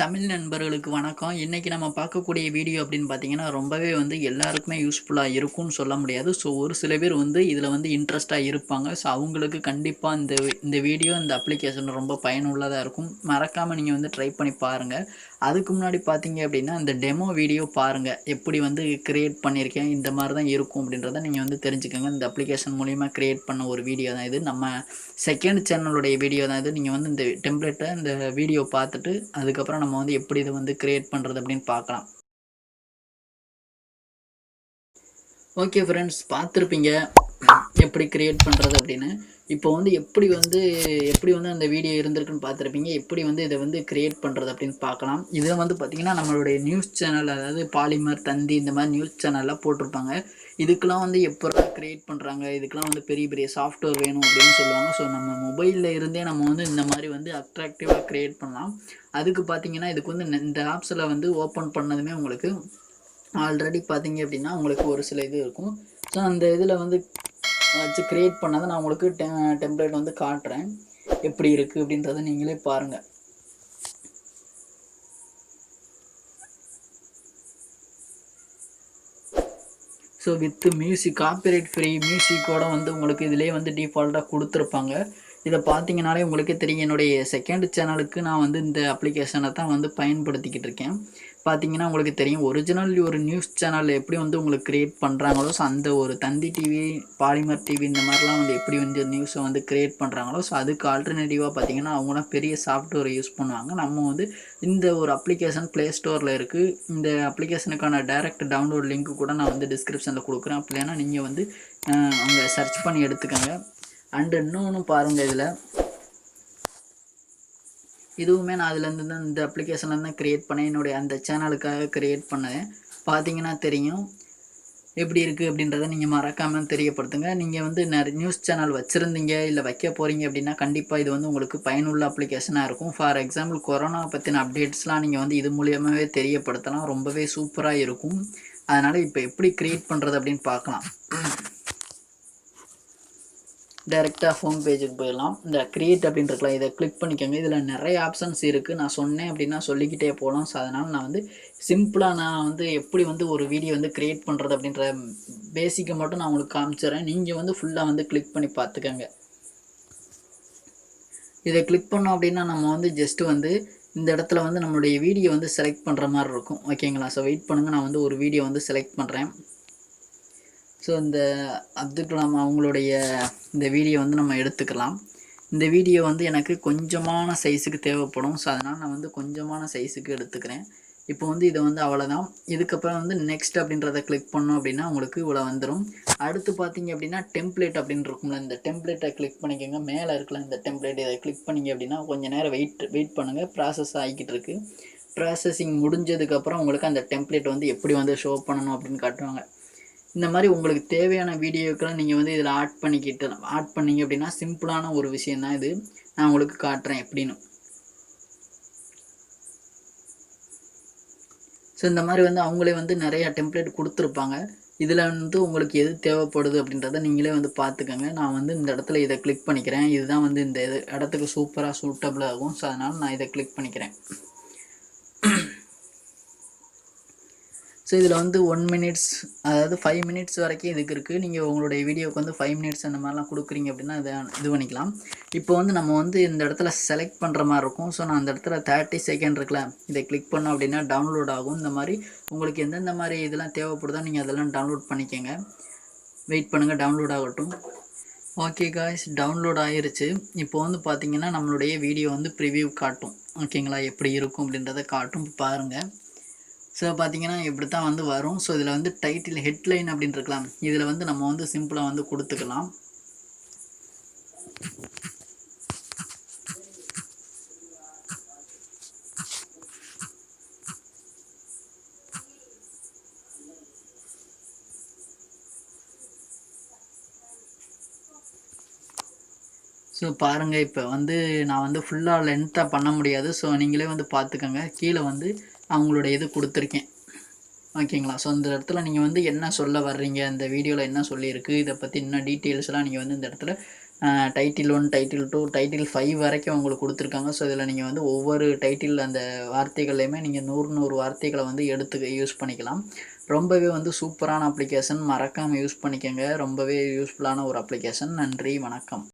தமிழ் நண்பர்களுக்கு வணக்கம். இன்னைக்கு நம்ம பார்க்கக்கூடிய வீடியோ அப்படின்னு பார்த்தீங்கன்னா, ரொம்பவே எல்லாருக்குமே யூஸ்ஃபுல்லா இருக்கும்னு சொல்ல முடியாது. ஸோ ஒரு சில பேர் இதில இன்ட்ரெஸ்ட்டா இருப்பாங்க. ஸோ அவங்களுக்கு கண்டிப்பா இந்த வீடியோ, இந்த அப்ளிகேஷன் ரொம்ப பயனுள்ளதா இருக்கும். மறக்காம நீங்க ட்ரை பண்ணி பாருங்க. அதுக்கு முன்னாடி பார்த்தீங்க அப்படின்னா, இந்த டெமோ வீடியோ பாருங்க. எப்படி கிரியேட் பண்ணியிருக்கேன், இந்த மாரி தான் இருக்கும் அப்படின்றத நீங்க தெரிஞ்சுக்கங்க. இந்த அப்ளிகேஷன் மூலியமா கிரியேட் பண்ண ஒரு வீடியோ தான் இது. நம்ம செகண்ட் சேனலுடைய வீடியோ தான் இது. நீங்க இந்த டெம்ப்ளேட்ட இந்த வீடியோ பார்த்துட்டு, அதுக்கப்புறம் நம்ம எப்படி இத கிரியேட் பண்றது அப்படின்னு பார்க்கலாம். ஓகே ஃப்ரெண்ட்ஸ், பார்த்துருப்பீங்க எப்படி கிரியேட் பண்ணுறது அப்படின்னு. இப்போ எப்படி அந்த வீடியோ இருந்திருக்குன்னு பார்த்துருப்பீங்க. எப்படி இதை கிரியேட் பண்ணுறது அப்படின்னு பார்க்கலாம். இதை பார்த்தீங்கன்னா நம்மளுடைய நியூஸ் சேனல், அதாவது பாலிமர், தந்தி இந்த மாதிரி நியூஸ் சேனலில் போட்டிருப்பாங்க. இதுக்கெல்லாம் எப்படா கிரியேட் பண்ணுறாங்க, இதுக்கெல்லாம் பெரிய பெரிய சாஃப்ட்வேர் வேணும் அப்படின்னு சொல்லுவாங்க. ஸோ நம்ம மொபைலில் இருந்தே நம்ம இந்த மாதிரி அட்ராக்டிவாக கிரியேட் பண்ணலாம். அதுக்கு பார்த்தீங்கன்னா இதுக்கு இந்த ஆப்ஸில் ஓப்பன் பண்ணதுமே உங்களுக்கு ஆல்ரெடி பார்த்தீங்க அப்படின்னா உங்களுக்கு ஒரு சில இது இருக்கும். ஸோ அந்த இதில் வச்சு கிரியேட் பண்ணதை நான் உங்களுக்கு டெம்ப்ளேட் காட்டுறேன். எப்படி இருக்குது அப்படின்றத நீங்களே பாருங்கள். So with music, copyright free மியூசிக்கோட உங்களுக்கு இதிலே டிஃபால்ட்டாக கொடுத்துருப்பாங்க. இதை பார்த்தீங்கனாலே உங்களுக்கே தெரியும். என்னுடைய செகண்ட் சேனலுக்கு நான் இந்த அப்ளிகேஷனை தான் பயன்படுத்திக்கிட்டு இருக்கேன். பார்த்தீங்கன்னா உங்களுக்கு தெரியும், ஒரிஜினல் ஒரு நியூஸ் சேனல் எப்படி உங்களுக்கு கிரியேட் பண்ணுறாங்களோ, ஸோ அந்த ஒரு தந்தி டிவி, பாலிமர் டிவி இந்த மாதிரிலாம் எப்படி நியூஸை கிரியேட் பண்ணுறாங்களோ, ஸோ அதுக்கு ஆல்டர்னேட்டிவாக பார்த்தீங்கன்னா அவங்களாம் பெரிய சாஃப்ட்வேரை யூஸ் பண்ணுவாங்க. நம்ம இந்த ஒரு அப்ளிகேஷன் ப்ளே ஸ்டோரில் இருக்குது. இந்த அப்ளிகேஷனுக்கான டைரக்ட் டவுன்லோட் லிங்க் கூட நான் டிஸ்கிரிப்ஷனில் கொடுக்குறேன். அப்படி இல்லைன்னா நீங்கள் அங்கே சர்ச் பண்ணி எடுத்துக்கோங்க. அண்டு இன்னொன்று பாருங்கள், இதுவுமே நான் அதுலேருந்து தான் இந்த அப்ளிகேஷனில் தான் க்ரியேட் பண்ணேன். என்னுடைய அந்த சேனலுக்காக க்ரியேட் பண்ணேன். பார்த்தீங்கன்னா தெரியும் எப்படி இருக்குது அப்படின்றத நீங்கள் மறக்காமல் தெரியப்படுத்துங்க. நீங்கள் நியூஸ் சேனல் வச்சுருந்தீங்க இல்லை வைக்க போகிறீங்க அப்படின்னா கண்டிப்பாக இது உங்களுக்கு பயனுள்ள அப்ளிகேஷனாக இருக்கும். ஃபார் எக்ஸாம்பிள் கொரோனா பற்றின அப்டேட்ஸ்லாம் நீங்கள் இது மூலியமாகவே தெரியப்படுத்தலாம். ரொம்பவே சூப்பராக இருக்கும். அதனால் இப்போ எப்படி க்ரியேட் பண்ணுறது அப்படின்னு பார்க்கலாம். டைரெக்டாக ஹோம் பேஜுக்கு போயிடலாம். இந்த கிரியேட் அப்படின்றக்கலாம், இதை கிளிக் பண்ணிக்கோங்க. இதில் நிறைய ஆப்ஷன்ஸ் இருக்குது. நான் சொன்னேன் அப்படின்னா சொல்லிக்கிட்டே போகலாம். ஸோ அதனால் நான் சிம்பிளாக நான் எப்படி ஒரு வீடியோ கிரியேட் பண்ணுறது அப்படின்ற பேசிக்கை மட்டும் நான் உங்களுக்கு காமிச்சிடுறேன். நீங்கள் ஃபுல்லாக கிளிக் பண்ணி பார்த்துக்கோங்க. இதை கிளிக் பண்ணோம் அப்படின்னா நம்ம ஜஸ்ட்டு இந்த இடத்துல நம்மளுடைய வீடியோ செலக்ட் பண்ணுற மாதிரி இருக்கும். ஓகேங்களா? ஸோ வெயிட் பண்ணுங்கள், நான் ஒரு வீடியோ செலக்ட் பண்ணுறேன். ஸோ இந்த அப்துல் கலாம் அவங்களுடைய இந்த வீடியோ நம்ம எடுத்துக்கலாம். இந்த வீடியோ எனக்கு கொஞ்சமான சைஸுக்கு தேவைப்படும். ஸோ அதனால் நான் கொஞ்சமான சைஸுக்கு எடுத்துக்கிறேன். இப்போ இதை அவ்வளோதான். இதுக்கப்புறம் நெக்ஸ்ட் அப்படின்றத கிளிக் பண்ணோம் அப்படின்னா உங்களுக்கு இவ்வளோ வந்துடும். அடுத்து பார்த்தீங்க அப்படின்னா டெம்ப்ளேட் அப்படின்னு இருக்கும்ல, இந்த டெம்ப்ளேட்டை கிளிக் பண்ணிக்கோங்க. மேலே இருக்கலாம் இந்த டெம்ப்ளேட், இதை கிளிக் பண்ணிங்க அப்படின்னா கொஞ்சம் நேரம் வெயிட் பண்ணுங்கள். ப்ராசஸ் ஆகிக்கிட்டு இருக்குது. ப்ராசஸிங் முடிஞ்சதுக்கப்புறம் உங்களுக்கு அந்த டெம்ப்ளேட் எப்படி ஷோ பண்ணணும் அப்படின்னு காட்டுவாங்க. இந்த மாதிரி உங்களுக்கு தேவையான வீடியோக்கெல்லாம் நீங்கள் இதில் ஆட் பண்ணிங்க அப்படின்னா சிம்பிளான ஒரு விஷயந்தான் இது. நான் உங்களுக்கு காட்டுறேன் எப்படின்னு. ஸோ இந்த மாதிரி அவங்களே நிறைய டெம்ப்ளேட் கொடுத்துருப்பாங்க. இதில் உங்களுக்கு எது தேவைப்படுது அப்படின்றத நீங்களே பார்த்துக்கோங்க. நான் இந்த இடத்துல இதை கிளிக் பண்ணிக்கிறேன். இதுதான் இந்த இடத்துக்கு சூப்பராக சூட்டபிள் ஆகும். ஸோ அதனால் நான் இதை கிளிக் பண்ணிக்கிறேன். ஸோ இதில் 1 மினிட்ஸ், அதாவது 5 மினிட்ஸ் வரைக்கும் இதுக்கு இருக்குது. நீங்கள் உங்களுடைய வீடியோவுக்கு 5 மினிட்ஸ் அந்த மாதிரிலாம் கொடுக்குறீங்க அப்படின்னா இதை இது பண்ணிக்கலாம். இப்போ நம்ம இந்த இடத்துல செலக்ட் பண்ணுற மாதிரி இருக்கும். ஸோ நான் அந்த இடத்துல 30 செகண்ட் இருக்குல்ல, இதை கிளிக் பண்ணோம் அப்படின்னா டவுன்லோட் ஆகும். இந்த மாதிரி உங்களுக்கு எந்தெந்த மாதிரி இதெல்லாம் தேவைப்படுதோ நீங்கள் அதெல்லாம் டவுன்லோட் பண்ணிக்கோங்க. வெயிட் பண்ணுங்கள், டவுன்லோட் ஆகட்டும். ஓகே காய்ஸ், டவுன்லோட் ஆகிருச்சு. இப்போ பார்த்தீங்கன்னா நம்மளுடைய வீடியோ ப்ரிவியூ காட்டும். ஓகேங்களா? எப்படி இருக்கும் அப்படின்றத காட்டும், பாருங்கள். ஸோ பார்த்தீங்கன்னா இப்படி தான் வரும். ஸோ இதில் டைட்டில், ஹெட்லைன் அப்படின்னு இருக்கலாம். இதில் நம்ம சிம்பிளாக கொடுத்துக்கலாம். ஸோ பாருங்கள், இப்போ நான் ஃபுல்லாக லென்த்தாக பண்ண முடியாது. ஸோ நீங்களே பார்த்துக்கோங்க. கீழே அவங்களுடைய இது கொடுத்துருக்கேன். ஓகேங்களா? ஸோ இந்த இடத்துல நீங்கள் என்ன சொல்ல வர்றீங்க, இந்த வீடியோவில் என்ன சொல்லியிருக்கு, இதை பற்றி இன்னும் டீட்டெயில்ஸ்லாம் நீங்கள் இந்த இடத்துல டைட்டில் 1, டைட்டில் 2, டைட்டில் 5 வரைக்கும் உங்களுக்கு குடுத்துருக்காங்க. ஸோ இதில நீங்க வந்து ஒவ்வொரு டைட்டில் அந்த வார்த்தைகள்லையுமே நீங்க 100 வார்த்தைகள வந்து எடுத்து யூஸ் பண்ணிக்கலாம். ரொம்பவே வந்து சூப்பரான அப்ளிகேஷன். மறக்காம யூஸ் பண்ணிக்கங்க. ரொம்பவே யூஸ்ஃபுல்லான ஒரு அப்ளிகேஷன். நன்றி, வணக்கம்.